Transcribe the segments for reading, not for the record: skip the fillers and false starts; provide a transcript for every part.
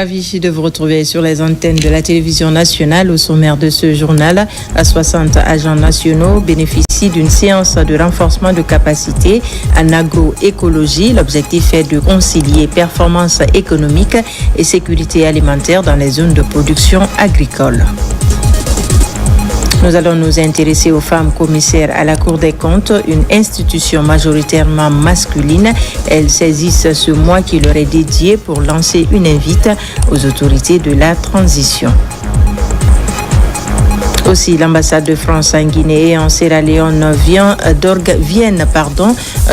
Ravi de vous retrouver sur les antennes de la télévision nationale. Au sommaire de ce journal, 60 agents nationaux bénéficient d'une séance de renforcement de capacité en agroécologie. L'objectif est de concilier performance économique et sécurité alimentaire dans les zones de production agricole. Nous allons nous intéresser aux femmes commissaires à la Cour des comptes, une institution majoritairement masculine. Elles saisissent ce mois qui leur est dédié pour lancer une invite aux autorités de la transition. Aussi, l'ambassade de France en Guinée et en Sierra Leone viennent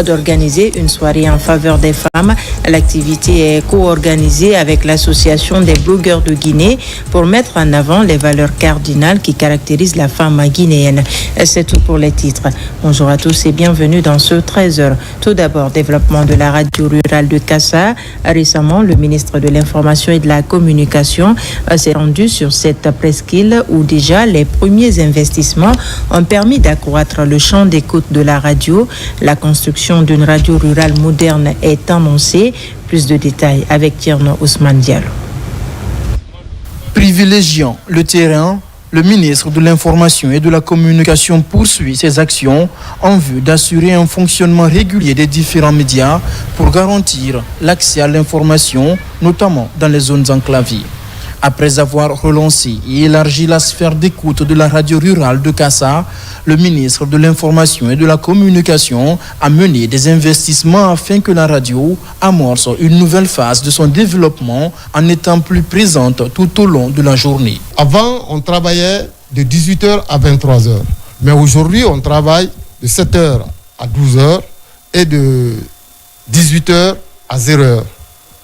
d'organiser une soirée en faveur des femmes. L'activité est co-organisée avec l'Association des blogueurs de Guinée pour mettre en avant les valeurs cardinales qui caractérisent la femme guinéenne. C'est tout pour les titres. Bonjour à tous et bienvenue dans ce 13h. Tout d'abord, développement de la radio rurale de Kassa. Récemment, le ministre de l'Information et de la Communication s'est rendu sur cette presqu'île où déjà les premiers investissements ont permis d'accroître le champ d'écoute de la radio. La construction d'une radio rurale moderne est annoncée. Plus de détails avec Tierno Ousmane Diallo. Privilégiant le terrain, le ministre de l'Information et de la Communication poursuit ses actions en vue d'assurer un fonctionnement régulier des différents médias pour garantir l'accès à l'information, notamment dans les zones enclavées. Après avoir relancé et élargi la sphère d'écoute de la radio rurale de Kassa, le ministre de l'Information et de la Communication a mené des investissements afin que la radio amorce une nouvelle phase de son développement en étant plus présente tout au long de la journée. Avant, on travaillait de 18h à 23h. Mais aujourd'hui, on travaille de 7h à 12h et de 18h à 0h.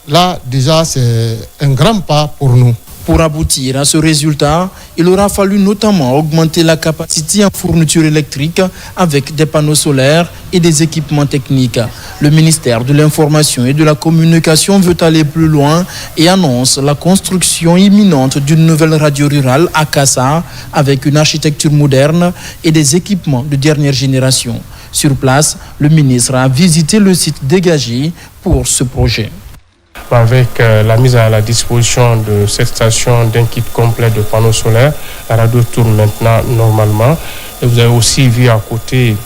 Là, déjà, c'est un grand pas pour nous. Pour aboutir à ce résultat, il aura fallu notamment augmenter la capacité en fourniture électrique avec des panneaux solaires et des équipements techniques. Le ministère de l'Information et de la Communication veut aller plus loin et annonce la construction imminente d'une nouvelle radio rurale à Kassa avec une architecture moderne et des équipements de dernière génération. Sur place, le ministre a visité le site dégagé pour ce projet. Avec la mise à la disposition de cette station d'un kit complet de panneaux solaires, la radio tourne maintenant normalement. Et vous avez aussi vu à côté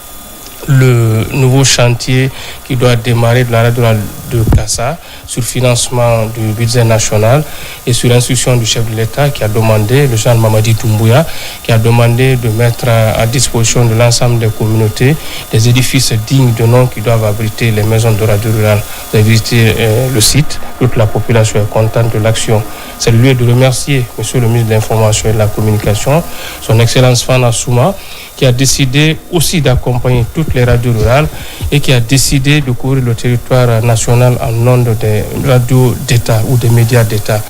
le nouveau chantier qui doit démarrer de la radio de Kassa sur financement du budget national et sur instruction du chef de l'État qui a demandé, le général Mamadi Doumbouya, qui a demandé de mettre à disposition de l'ensemble des communautés des édifices dignes de nom qui doivent abriter les maisons de radio rurale. Vous avez visité le site, toute la population est contente de l'action. C'est le lieu de remercier Monsieur le ministre de l'Information et de la Communication, son Excellence Fana Souma, qui a décidé aussi d'accompagner toutes les radios rurales et qui a décidé de couvrir le territoire national en ondes des radios d'État ou des médias d'État.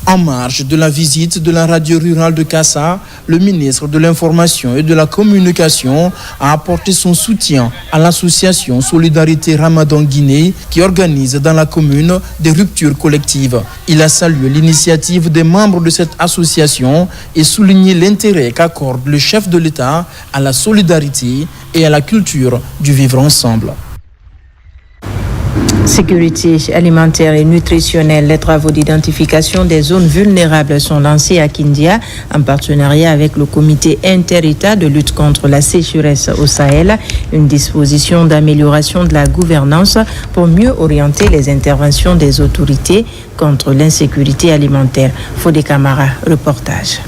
En marge de la visite de la radio rurale de Kassa, le ministre de l'Information et de la Communication a apporté son soutien à l'association Solidarité Ramadan Guinée qui organise dans la commune des ruptures collectives. Il a salué l'initiative des membres de cette association et souligné l'intérêt qu'accorde le chef de l'État à la solidarité et à la culture du vivre ensemble. Sécurité alimentaire et nutritionnelle, les travaux d'identification des zones vulnérables sont lancés à Kindia en partenariat avec le comité inter-État de lutte contre la sécheresse au Sahel, une disposition d'amélioration de la gouvernance pour mieux orienter les interventions des autorités contre l'insécurité alimentaire. Fodé Camara, reportage.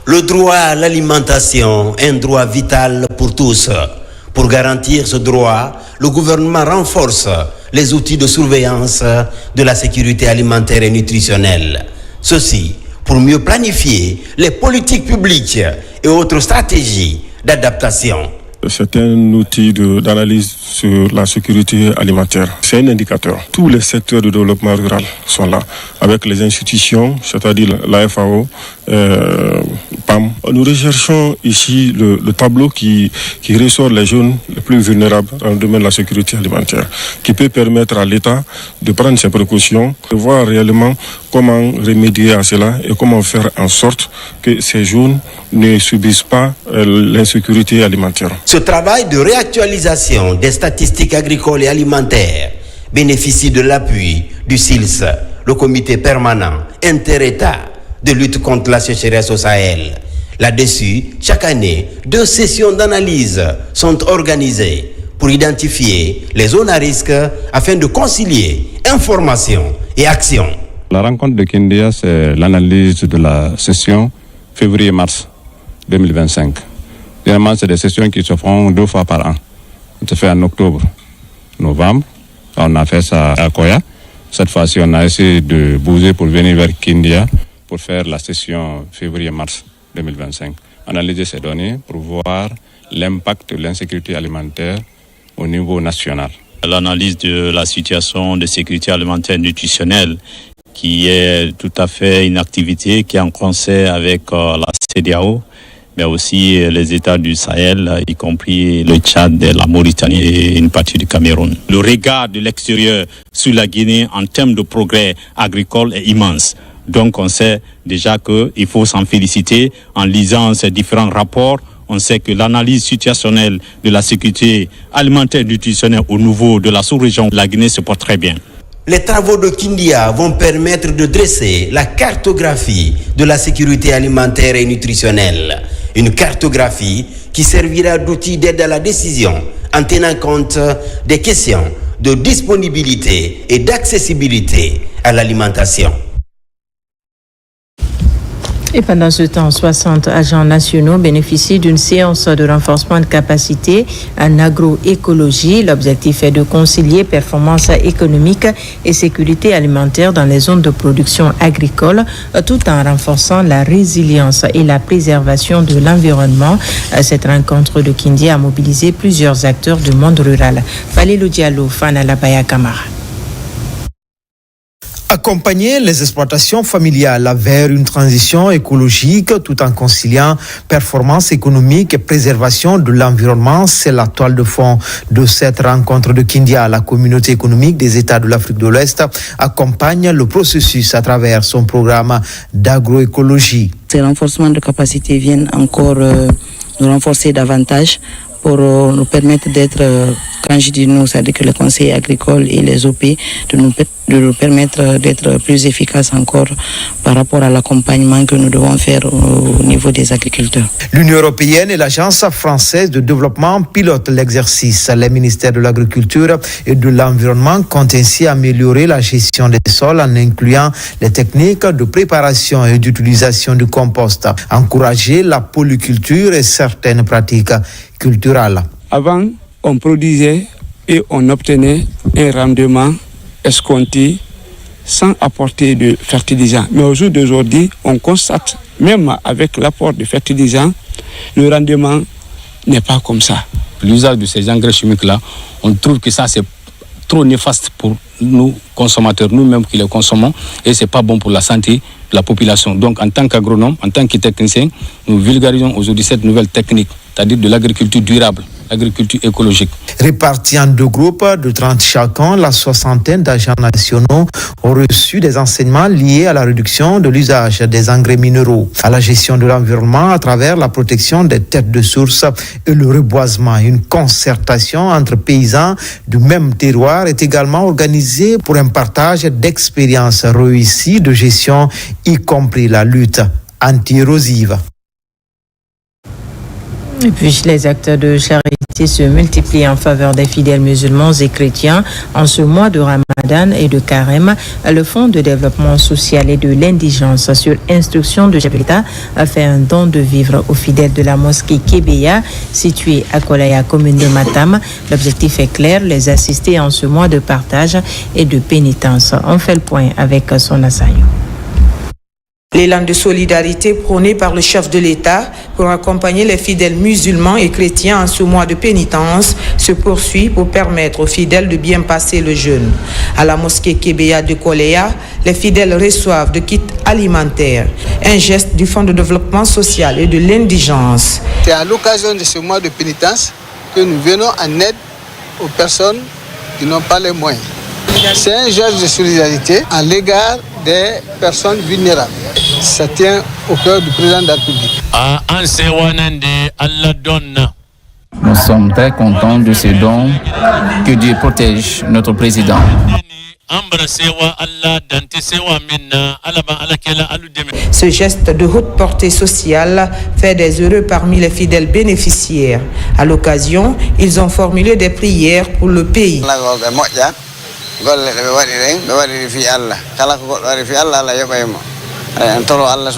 Le droit à l'alimentation est un droit vital pour tous. Pour garantir ce droit, le gouvernement renforce les outils de surveillance de la sécurité alimentaire et nutritionnelle. Ceci pour mieux planifier les politiques publiques et autres stratégies d'adaptation. C'est un outil d'analyse sur la sécurité alimentaire. C'est un indicateur. Tous les secteurs de développement rural sont là, avec les institutions, c'est-à-dire la FAO, PAM. Nous recherchons ici le tableau qui ressort les zones les plus vulnérables dans le domaine de la sécurité alimentaire, qui peut permettre à l'État de prendre ses précautions, de voir réellement comment remédier à cela et comment faire en sorte que ces zones ne subissent pas l'insécurité alimentaire. Ce travail de réactualisation des statistiques agricoles et alimentaires bénéficie de l'appui du SILS, le comité permanent inter-États de lutte contre la sécheresse au Sahel. Là-dessus, chaque année, 2 sessions d'analyse sont organisées pour identifier les zones à risque afin de concilier information et action. La rencontre de Kindia, c'est l'analyse de la session février-mars 2025. Généralement, c'est des sessions qui se font 2 fois par an. On se fait en octobre, novembre. On a fait ça à Koya. Cette fois-ci, on a essayé de bouger pour venir vers Kindia pour faire la session février-mars 2025. Analyser ces données pour voir l'impact de l'insécurité alimentaire au niveau national. L'analyse de la situation de sécurité alimentaire nutritionnelle qui est tout à fait une activité qui est en concert avec la CEDEAO, mais aussi les États du Sahel, y compris le Tchad, la Mauritanie et une partie du Cameroun. Le regard de l'extérieur sur la Guinée en termes de progrès agricole est immense. Donc on sait déjà qu'il faut s'en féliciter en lisant ces différents rapports. On sait que l'analyse situationnelle de la sécurité alimentaire et nutritionnelle au niveau de la sous-région de la Guinée se porte très bien. Les travaux de Kindia vont permettre de dresser la cartographie de la sécurité alimentaire et nutritionnelle. Une cartographie qui servira d'outil d'aide à la décision en tenant compte des questions de disponibilité et d'accessibilité à l'alimentation. Et pendant ce temps, 60 agents nationaux bénéficient d'une séance de renforcement de capacité en agroécologie. L'objectif est de concilier performance économique et sécurité alimentaire dans les zones de production agricole, tout en renforçant la résilience et la préservation de l'environnement. Cette rencontre de Kindia a mobilisé plusieurs acteurs du monde rural. Falilou Diallo, Fana Labaya Kamara. Accompagner les exploitations familiales vers une transition écologique tout en conciliant performance économique et préservation de l'environnement, c'est la toile de fond de cette rencontre de Kindia. La communauté économique des États de l'Afrique de l'Ouest accompagne le processus à travers son programme d'agroécologie. Ces renforcements de capacité viennent encore nous renforcer davantage pour nous permettre d'être, quand je dis nous, c'est-à-dire que les conseillers agricoles et les OP, de nous permettre d'être plus efficaces encore par rapport à l'accompagnement que nous devons faire au niveau des agriculteurs. L'Union européenne et l'Agence française de développement pilotent l'exercice. Les ministères de l'Agriculture et de l'Environnement comptent ainsi améliorer la gestion des sols en incluant les techniques de préparation et d'utilisation du compost, encourager la polyculture et certaines pratiques culturelles. Avant, on produisait et on obtenait un rendement escompté sans apporter de fertilisants. Mais au jour d'aujourd'hui, on constate, même avec l'apport de fertilisants, le rendement n'est pas comme ça. L'usage de ces engrais chimiques-là, on trouve que ça c'est trop néfaste pour nous consommateurs, nous-mêmes qui les consommons, et c'est pas bon pour la santé de la population. Donc en tant qu'agronome, en tant que technicien, nous vulgarisons aujourd'hui cette nouvelle technique, c'est-à-dire de l'agriculture durable, l'agriculture écologique. Répartis en 2 groupes de 30 chacun, la soixantaine d'agents nationaux ont reçu des enseignements liés à la réduction de l'usage des engrais minéraux, à la gestion de l'environnement à travers la protection des têtes de source et le reboisement. Une concertation entre paysans du même terroir est également organisée pour un partage d'expériences réussies de gestion, y compris la lutte anti-érosive. Et puis les actes de charité se multiplient en faveur des fidèles musulmans et chrétiens. En ce mois de Ramadan et de Carême, le Fonds de développement social et de l'indigence, sur instruction de chef de l'État, a fait un don de vivres aux fidèles de la mosquée Kébeya, située à Kolaya, commune de Matam. L'objectif est clair, les assister en ce mois de partage et de pénitence. On fait le point avec son assaillant. L'élan de solidarité prôné par le chef de l'État pour accompagner les fidèles musulmans et chrétiens en ce mois de pénitence se poursuit pour permettre aux fidèles de bien passer le jeûne. À la mosquée Kébeya de Kolaya, les fidèles reçoivent de kits alimentaires, un geste du Fonds de développement social et de l'indigence. C'est à l'occasion de ce mois de pénitence que nous venons en aide aux personnes qui n'ont pas les moyens. C'est un geste de solidarité à l'égard des personnes vulnérables. Ça tient au cœur du président de la République. Nous sommes très contents de ce don. Que Dieu protège notre président. Ce geste de haute portée sociale fait des heureux parmi les fidèles bénéficiaires. À l'occasion, ils ont formulé des prières pour le pays.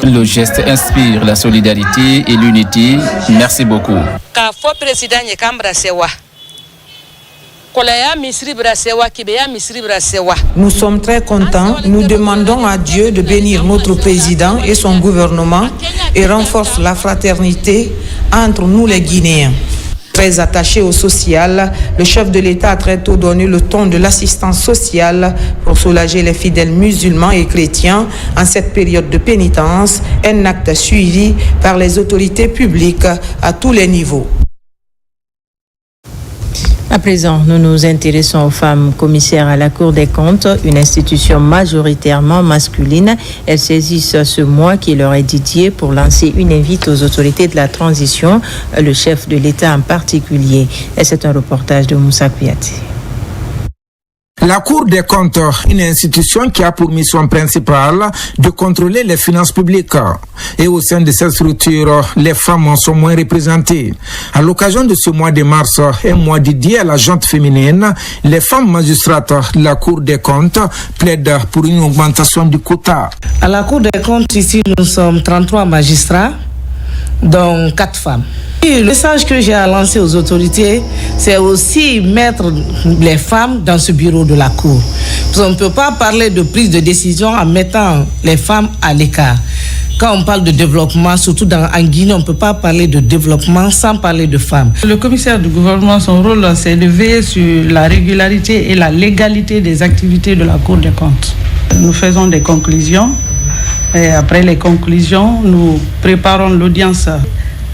Le geste inspire la solidarité et l'unité. Merci beaucoup. Nous sommes très contents. Nous demandons à Dieu de bénir notre président et son gouvernement et renforce la fraternité entre nous les Guinéens. Très attaché au social, le chef de l'État a très tôt donné le ton de l'assistance sociale pour soulager les fidèles musulmans et chrétiens en cette période de pénitence, un acte suivi par les autorités publiques à tous les niveaux. À présent, nous nous intéressons aux femmes commissaires à la Cour des comptes, une institution majoritairement masculine. Elles saisissent ce mois qui leur est dédié pour lancer une invite aux autorités de la transition, le chef de l'État en particulier. Et c'est un reportage de Moussa Kouyaté. La Cour des comptes, une institution qui a pour mission principale de contrôler les finances publiques. Et au sein de cette structure, les femmes sont moins représentées. À l'occasion de ce mois de mars, un mois dédié à la gente féminine, les femmes magistrates de la Cour des comptes plaident pour une augmentation du quota. À la Cour des comptes, ici, nous sommes 33 magistrats, dont 4 femmes. Et le message que j'ai à lancer aux autorités, c'est aussi mettre les femmes dans ce bureau de la Cour. Parce qu'on ne peut pas parler de prise de décision en mettant les femmes à l'écart. Quand on parle de développement, surtout en Guinée, on ne peut pas parler de développement sans parler de femmes. Le commissaire du gouvernement, son rôle, c'est de veiller sur la régularité et la légalité des activités de la Cour des comptes. Nous faisons des conclusions. Et après les conclusions, nous préparons l'audience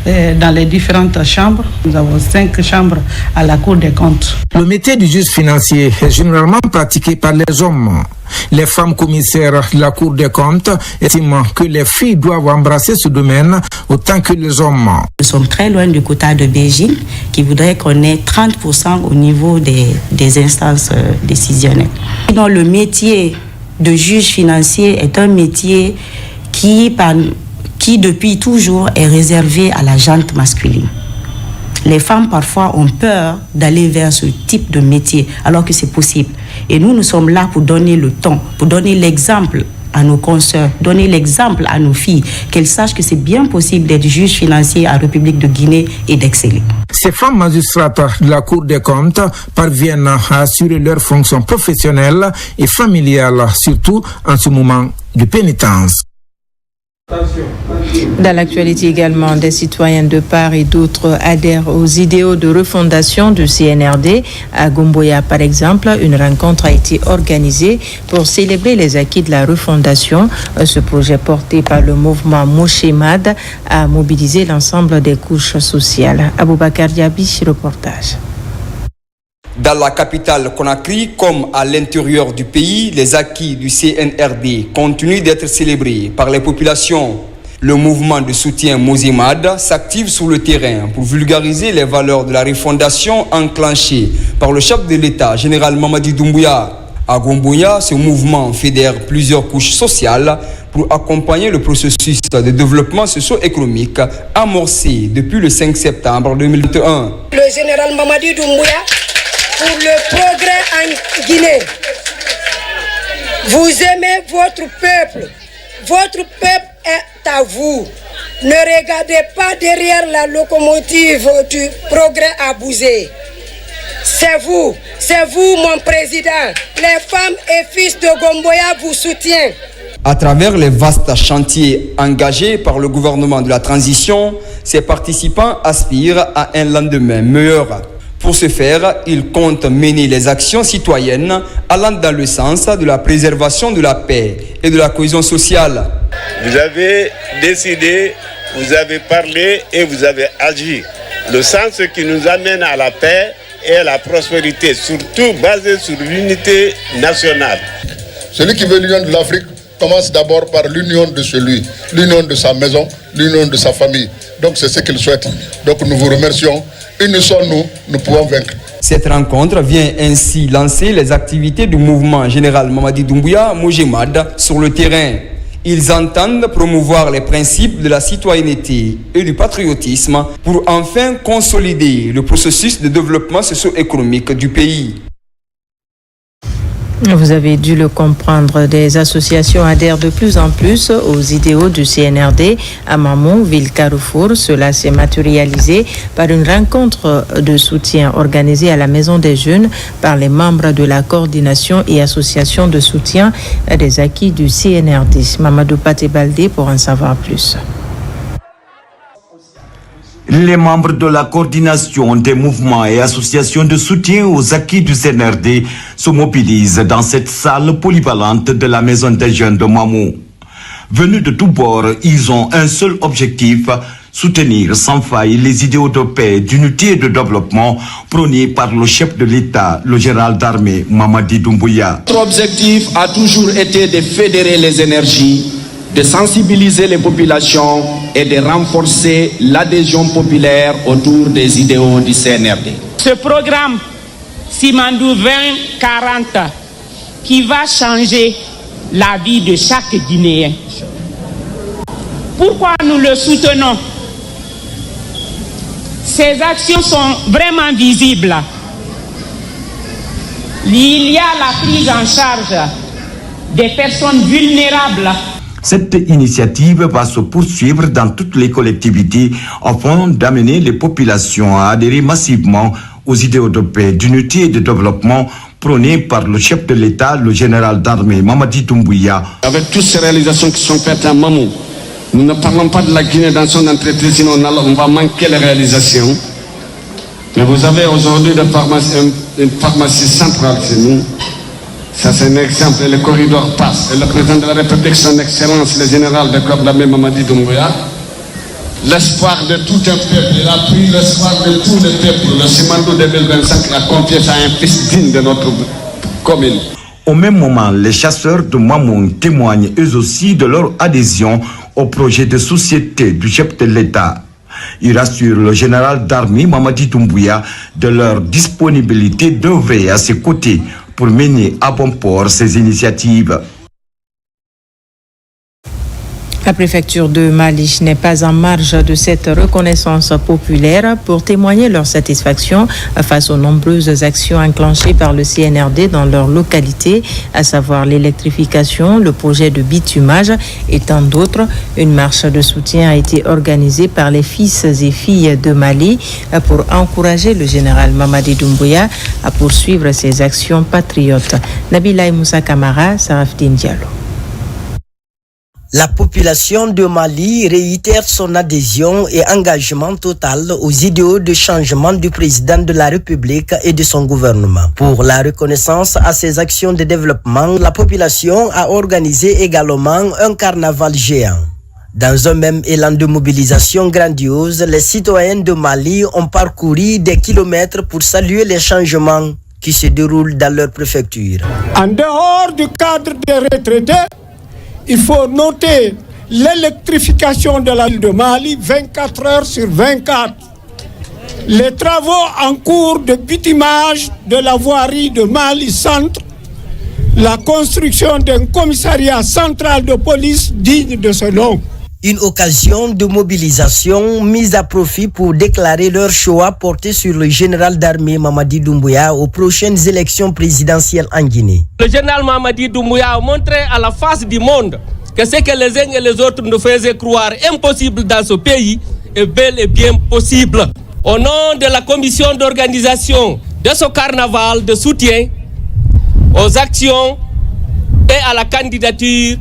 dans les différentes chambres. Nous avons 5 chambres à la Cour des comptes. Le métier du juge financier est généralement pratiqué par les hommes. Les femmes commissaires de la Cour des comptes estiment que les filles doivent embrasser ce domaine autant que les hommes. Nous sommes très loin du quota de Beijing qui voudrait qu'on ait 30% au niveau des instances décisionnelles. Dans le métier de juge financier est un métier qui depuis toujours est réservé à la gente masculine. Les femmes parfois ont peur d'aller vers ce type de métier alors que c'est possible. Et nous sommes là pour donner le ton, pour donner l'exemple à nos consoeurs, donner l'exemple à nos filles, qu'elles sachent que c'est bien possible d'être juge financier en République de Guinée et d'exceller. Ces femmes magistrates de la Cour des comptes parviennent à assurer leurs fonctions professionnelles et familiales, surtout en ce moment de pénitence. Dans l'actualité également, des citoyens de part et d'autre adhèrent aux idéaux de refondation du CNRD. À Gomboya, par exemple, une rencontre a été organisée pour célébrer les acquis de la refondation. Ce projet porté par le mouvement Moshemad a mobilisé l'ensemble des couches sociales. Aboubakar Diaby, reportage. Dans la capitale Conakry, comme à l'intérieur du pays, les acquis du CNRD continuent d'être célébrés par les populations. Le mouvement de soutien Moshemad s'active sur le terrain pour vulgariser les valeurs de la refondation enclenchée par le chef de l'État, général Mamadi Doumbouya. À Gomboya, ce mouvement fédère plusieurs couches sociales pour accompagner le processus de développement socio-économique amorcé depuis le 5 septembre 2021. Le général Mamadi Doumbouya pour le progrès en Guinée. Vous aimez votre peuple. Votre peuple est à vous. Ne regardez pas derrière la locomotive du progrès à bouger. C'est vous, mon président. Les femmes et fils de Gomboya vous soutiennent. À travers les vastes chantiers engagés par le gouvernement de la transition, ces participants aspirent à un lendemain meilleur. Pour ce faire, ils comptent mener les actions citoyennes allant dans le sens de la préservation de la paix et de la cohésion sociale. Vous avez décidé, vous avez parlé et vous avez agi. Le sens qui nous amène à la paix et à la prospérité, surtout basé sur l'unité nationale. Celui qui veut l'union de l'Afrique commence d'abord par l'union de celui, l'union de sa maison, l'union de sa famille. Donc c'est ce qu'il souhaite. Donc nous vous remercions. Unissons-nous, nous pouvons vaincre. Cette rencontre vient ainsi lancer les activités du mouvement général Mamadi Doumbouya Mojemad sur le terrain. Ils entendent promouvoir les principes de la citoyenneté et du patriotisme pour enfin consolider le processus de développement socio-économique du pays. Vous avez dû le comprendre, des associations adhèrent de plus en plus aux idéaux du CNRD à Mamou, ville Carrefour. Cela s'est matérialisé par une rencontre de soutien organisée à la Maison des Jeunes par les membres de la coordination et association de soutien des acquis du CNRD. Mamadou Paté-Baldé pour en savoir plus. Les membres de la coordination des mouvements et associations de soutien aux acquis du CNRD se mobilisent dans cette salle polyvalente de la Maison des Jeunes de Mamou. Venus de tous bords, ils ont un seul objectif, soutenir sans faille les idéaux de paix, d'unité et de développement prônés par le chef de l'État, le général d'armée Mamadi Doumbouya. Notre objectif a toujours été de fédérer les énergies, de sensibiliser les populations et de renforcer l'adhésion populaire autour des idéaux du CNRD. Ce programme Simandou 2040 qui va changer la vie de chaque Guinéen. Pourquoi nous le soutenons? Ces actions sont vraiment visibles. Il y a la prise en charge des personnes vulnérables. Cette initiative va se poursuivre dans toutes les collectivités afin d'amener les populations à adhérer massivement aux idéaux de paix, d'unité et de développement prônés par le chef de l'État, le général d'armée Mamadi Doumbouya. Avec toutes ces réalisations qui sont faites à Mamou, nous ne parlons pas de la Guinée dans son entreprise, sinon on va manquer les réalisations. Mais vous avez aujourd'hui une pharmacie centrale chez nous. Ça c'est un exemple, et le corridor passe. Et le président de la République, son excellence, le général de corps d'armée Mamadi Doumbouya, l'espoir de tout un peuple, il a pris l'espoir de tout le peuple. Le Simandou 2025 a confié à un fils digne de notre commune. Au même moment, les chasseurs de Mamou témoignent eux aussi de leur adhésion au projet de société du chef de l'État. Ils rassurent le général d'armée Mamadi Doumbouya de leur disponibilité d'œuvrer à ses côtés pour mener à bon port ces initiatives. La préfecture de Mali n'est pas en marge de cette reconnaissance populaire pour témoigner leur satisfaction face aux nombreuses actions enclenchées par le CNRD dans leur localité, à savoir l'électrification, le projet de bitumage et tant d'autres. Une marche de soutien a été organisée par les fils et filles de Mali pour encourager le général Mamadi Doumbouya à poursuivre ses actions patriotes. Nabila Moussa Kamara, Sarafdine Diallo. La population de Mali réitère son adhésion et engagement total aux idéaux de changement du président de la République et de son gouvernement. Pour la reconnaissance à ces actions de développement, la population a organisé également un carnaval géant. Dans un même élan de mobilisation grandiose, les citoyens de Mali ont parcouru des kilomètres pour saluer les changements qui se déroulent dans leur préfecture. En dehors du cadre des retraités, il faut noter l'électrification de la ville de Mali 24 heures sur 24. Les travaux en cours de bitumage de la voirie de Mali Centre, la construction d'un commissariat central de police digne de ce nom. Une occasion de mobilisation mise à profit pour déclarer leur choix porté sur le général d'armée Mamadi Doumbouya aux prochaines élections présidentielles en Guinée. Le général Mamadi Doumbouya a montré à la face du monde que ce que les uns et les autres nous faisaient croire impossible dans ce pays est bel et bien possible. Au nom de la commission d'organisation de ce carnaval de soutien aux actions et à la candidature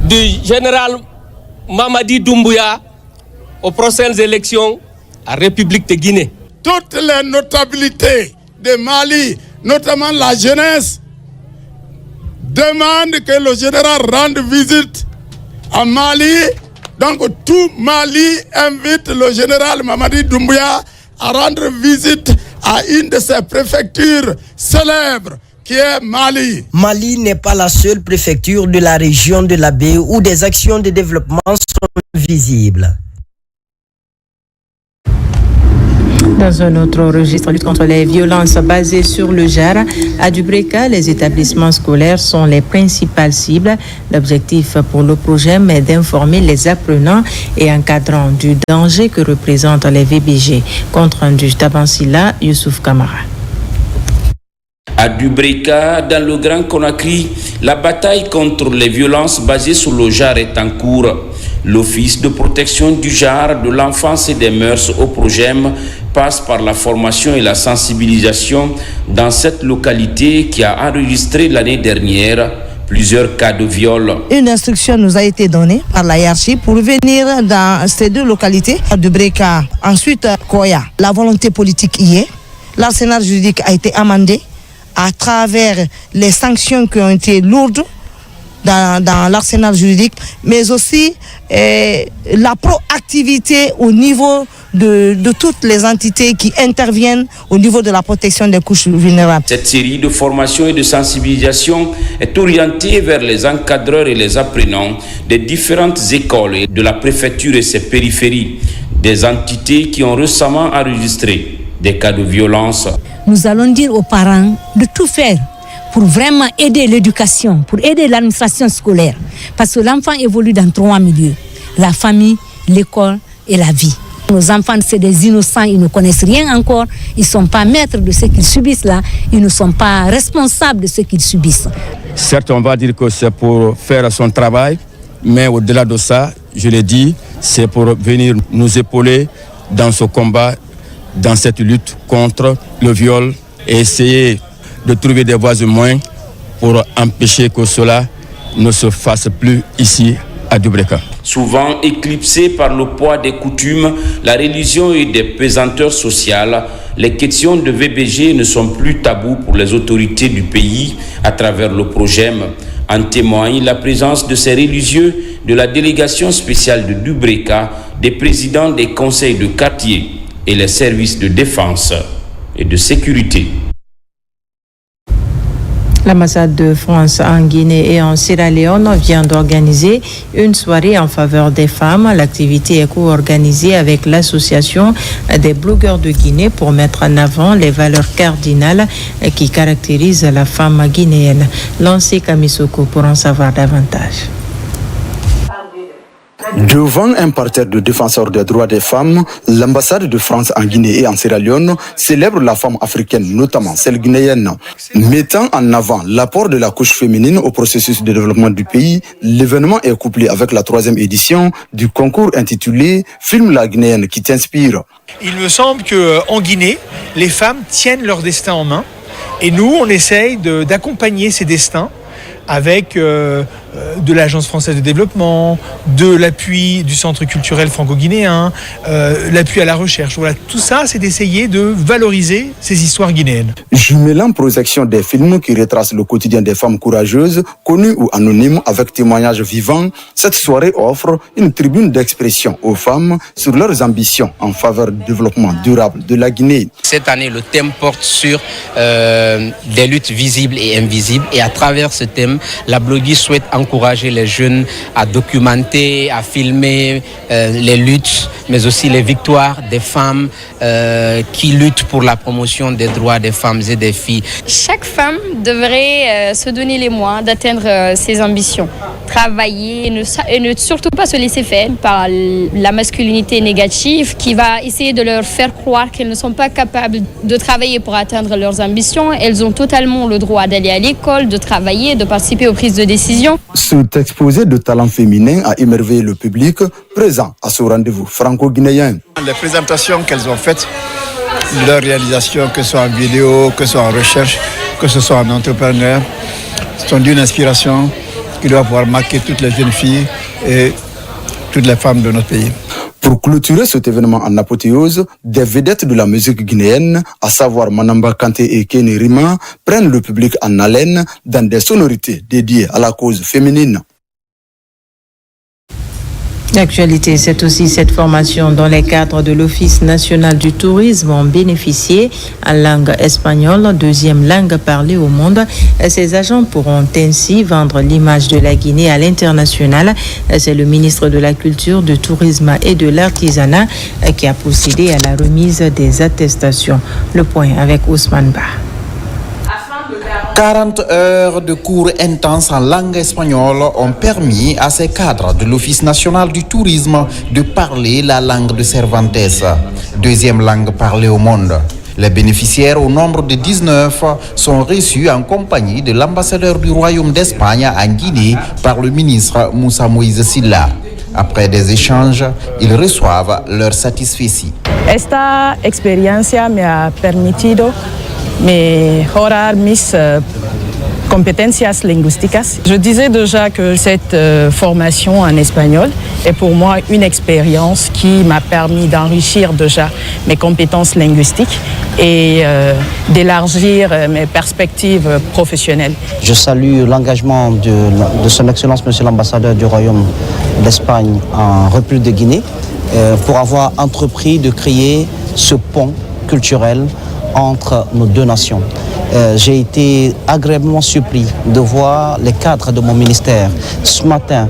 du général Mamadi Doumbouya aux prochaines élections à République de Guinée. Toutes les notabilités de Mali, notamment la jeunesse, demandent que le général rende visite à Mali. Donc tout Mali invite le général Mamadi Doumbouya à rendre visite à une de ses préfectures célèbres, qui est Mali. Mali n'est pas la seule préfecture de la région de la baie où des actions de développement sont visibles. Dans un autre registre, lutte contre les violences basées sur le genre, à Dubreka, les établissements scolaires sont les principales cibles. L'objectif pour le projet est d'informer les apprenants et encadrants du danger que représentent les VBG. Compte rendu Tabansila, Youssouf Kamara. À Dubreka, dans le Grand Conakry, la bataille contre les violences basées sur le genre est en cours. L'Office de protection du genre, de l'enfance et des mœurs au PROGEM passe par la formation et la sensibilisation dans cette localité qui a enregistré l'année dernière plusieurs cas de viol. Une instruction nous a été donnée par la hiérarchie pour venir dans ces deux localités, Dubreka, ensuite Koya. La volonté politique y est. L'arsenal juridique a été amendé à travers les sanctions qui ont été lourdes dans l'arsenal juridique, mais aussi la proactivité au niveau de toutes les entités qui interviennent au niveau de la protection des couches vulnérables. Cette série de formations et de sensibilisation est orientée vers les encadreurs et les apprenants des différentes écoles et de la préfecture et ses périphéries, des entités qui ont récemment enregistré des cas de violence. Nous allons dire aux parents de tout faire pour vraiment aider l'éducation, pour aider l'administration scolaire. Parce que l'enfant évolue dans 3 milieux: la famille, l'école et la vie. Nos enfants, c'est des innocents, ils ne connaissent rien encore, ils ne sont pas maîtres de ce qu'ils subissent là, ils ne sont pas responsables de ce qu'ils subissent. Certes, on va dire que c'est pour faire son travail, mais au-delà de ça, je l'ai dit, c'est pour venir nous épauler dans ce combat, dans cette lutte contre le viol et essayer de trouver des voies et moyens pour empêcher que cela ne se fasse plus ici à Dubreka. Souvent éclipsée par le poids des coutumes, la religion et des pesanteurs sociales, les questions de VBG ne sont plus tabous pour les autorités du pays à travers le PROGEM. En témoigne la présence de ces religieux, de la délégation spéciale de Dubreka, des présidents des conseils de quartier et les services de défense et de sécurité. L'ambassade de France en Guinée et en Sierra Leone vient d'organiser une soirée en faveur des femmes. L'activité est co-organisée avec l'association des blogueurs de Guinée pour mettre en avant les valeurs cardinales qui caractérisent la femme guinéenne. Lancez Kamisoko pour en savoir davantage. Devant un parterre de défenseurs des droits des femmes, l'ambassade de France en Guinée et en Sierra Leone célèbre la femme africaine, notamment celle guinéenne. Mettant en avant l'apport de la couche féminine au processus de développement du pays, l'événement est couplé avec la 3e édition du concours intitulé « Filme la Guinéenne qui t'inspire ». Il me semble qu'en Guinée, les femmes tiennent leur destin en main et nous, on essaye d'accompagner ces destins avec de l'Agence française de développement, de l'appui du Centre culturel franco-guinéen, l'appui à la recherche. Voilà, tout ça, c'est d'essayer de valoriser ces histoires guinéennes. Jumelant projection des films qui retracent le quotidien des femmes courageuses, connues ou anonymes, avec témoignages vivants, cette soirée offre une tribune d'expression aux femmes sur leurs ambitions en faveur du développement durable de la Guinée. Cette année, le thème porte sur des luttes visibles et invisibles. Et à travers ce thème, la blogueuse souhaite encourager les jeunes à documenter, à filmer les luttes, mais aussi les victoires des femmes qui luttent pour la promotion des droits des femmes et des filles. Chaque femme devrait se donner les moyens d'atteindre ses ambitions, travailler et ne surtout pas se laisser faire par la masculinité négative qui va essayer de leur faire croire qu'elles ne sont pas capables de travailler pour atteindre leurs ambitions. Elles ont totalement le droit d'aller à l'école, de travailler, de participer aux prises de décision. Cet exposé de talents féminins a émerveillé le public présent à ce rendez-vous franco-guinéen. Les présentations qu'elles ont faites, leurs réalisations, que ce soit en vidéo, que ce soit en recherche, que ce soit en entrepreneur, sont d'une inspiration qui doit pouvoir marquer toutes les jeunes filles et toutes les femmes de notre pays. Pour clôturer cet événement en apothéose, des vedettes de la musique guinéenne, à savoir Manamba Kanté et Kenny Rima, prennent le public en haleine dans des sonorités dédiées à la cause féminine. L'actualité, c'est aussi cette formation dans les cadres de l'Office national du tourisme ont bénéficié en langue espagnole, deuxième langue parlée au monde. Ces agents pourront ainsi vendre l'image de la Guinée à l'international. C'est le ministre de la Culture, du Tourisme et de l'Artisanat qui a procédé à la remise des attestations. Le point avec Ousmane Ba. 40 heures de cours intenses en langue espagnole ont permis à ces cadres de l'Office national du tourisme de parler la langue de Cervantes, deuxième langue parlée au monde. Les bénéficiaires, au nombre de 19, sont reçus en compagnie de l'ambassadeur du Royaume d'Espagne en Guinée par le ministre Moussa Moïse Silla. Après des échanges, ils reçoivent leur satisfecit. Esta experiencia me ha permitido mejorar mis competencias lingüísticas. Je disais déjà que cette formation en espagnol est pour moi une expérience qui m'a permis d'enrichir déjà mes compétences linguistiques et d'élargir mes perspectives professionnelles. Je salue l'engagement de son Excellence, Monsieur l'ambassadeur du Royaume d'Espagne en République de Guinée pour avoir entrepris de créer ce pont culturel entre nos deux nations. J'ai été agréablement surpris de voir les cadres de mon ministère ce matin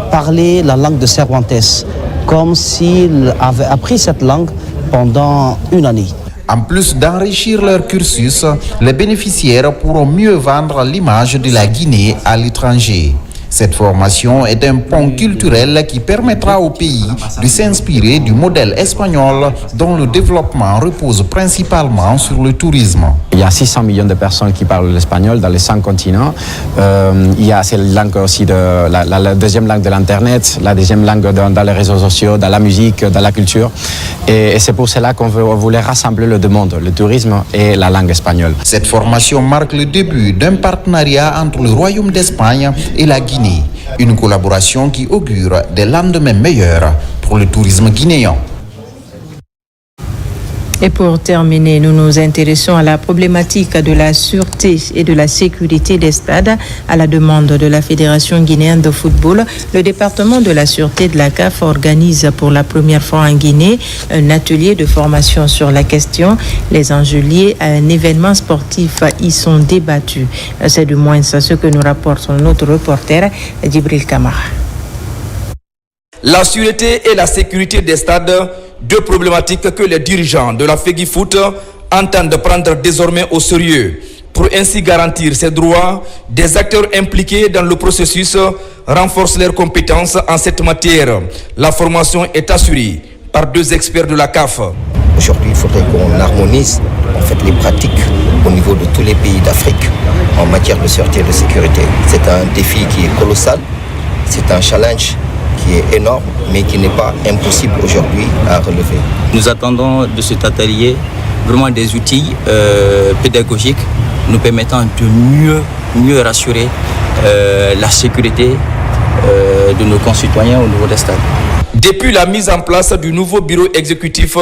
parler la langue de Cervantes comme s'ils avaient appris cette langue pendant une année. En plus d'enrichir leur cursus, les bénéficiaires pourront mieux vendre l'image de la Guinée à l'étranger. Cette formation est un pont culturel qui permettra au pays de s'inspirer du modèle espagnol dont le développement repose principalement sur le tourisme. Il y a 600 millions de personnes qui parlent l'espagnol dans les 5 continents. Il y a cette langue aussi, la deuxième langue de l'Internet, la deuxième langue dans les réseaux sociaux, dans la musique, dans la culture. Et c'est pour cela qu'on voulait rassembler les deux mondes, le tourisme et la langue espagnole. Cette formation marque le début d'un partenariat entre le Royaume d'Espagne et la Guinée. Une collaboration qui augure des lendemains meilleurs pour le tourisme guinéen. Et pour terminer, nous nous intéressons à la problématique de la sûreté et de la sécurité des stades. À la demande de la Fédération guinéenne de football, le département de la sûreté de la CAF organise pour la première fois en Guinée un atelier de formation sur la question. Les enjeux liés à un événement sportif y sont débattus. C'est du moins ce que nous rapporte notre reporter Djibril Kamara. La sûreté et la sécurité des stades, deux problématiques que les dirigeants de la FEGIFOOT entendent prendre désormais au sérieux. Pour ainsi garantir ces droits, des acteurs impliqués dans le processus renforcent leurs compétences en cette matière. La formation est assurée par 2 experts de la CAF. Aujourd'hui, il faudrait qu'on harmonise les pratiques au niveau de tous les pays d'Afrique en matière de sûreté et de sécurité. C'est un défi qui est colossal, c'est un challenge qui est énorme, mais qui n'est pas impossible aujourd'hui à relever. Nous attendons de cet atelier vraiment des outils pédagogiques nous permettant de mieux rassurer la sécurité de nos concitoyens au niveau des stades. Depuis la mise en place du nouveau bureau exécutif,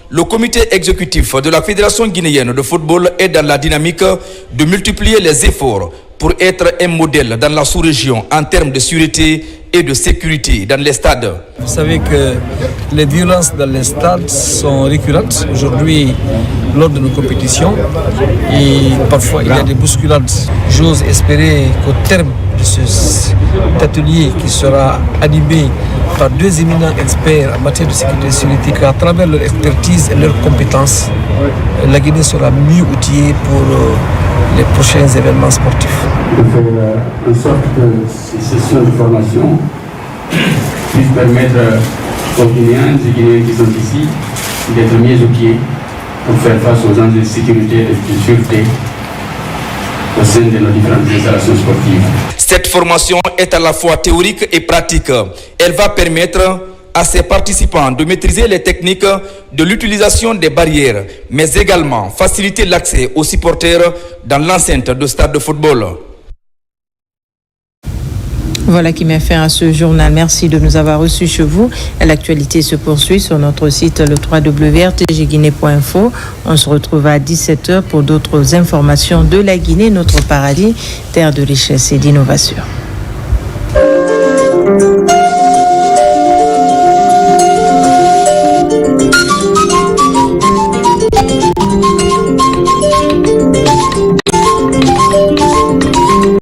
le comité exécutif de la Fédération guinéenne de football est dans la dynamique de multiplier les efforts pour être un modèle dans la sous-région en termes de sûreté et de sécurité dans les stades. Vous savez que les violences dans les stades sont récurrentes aujourd'hui lors de nos compétitions et parfois il y a des bousculades. J'ose espérer qu'au terme de cet atelier qui sera animé par 2 éminents experts en matière de sécurité et de sûreté, qu'à travers leur expertise et leurs compétences, la Guinée sera mieux outillée pour les prochains événements sportifs. De faire en sorte que ces sessions de formation puissent permettre aux Guinéens et Guinéens qui sont ici d'être mieux outillés pour faire face aux enjeux de sécurité et de sûreté au sein de nos différentes installations sportives. Cette formation est à la fois théorique et pratique. Elle va permettre à ses participants de maîtriser les techniques de l'utilisation des barrières, mais également faciliter l'accès aux supporters dans l'enceinte de stade de football. Voilà qui met fin à ce journal. Merci de nous avoir reçus chez vous. L'actualité se poursuit sur notre site le www.rtgguinée.info. On se retrouve à 17h pour d'autres informations de la Guinée, notre paradis, terre de richesse et d'innovation.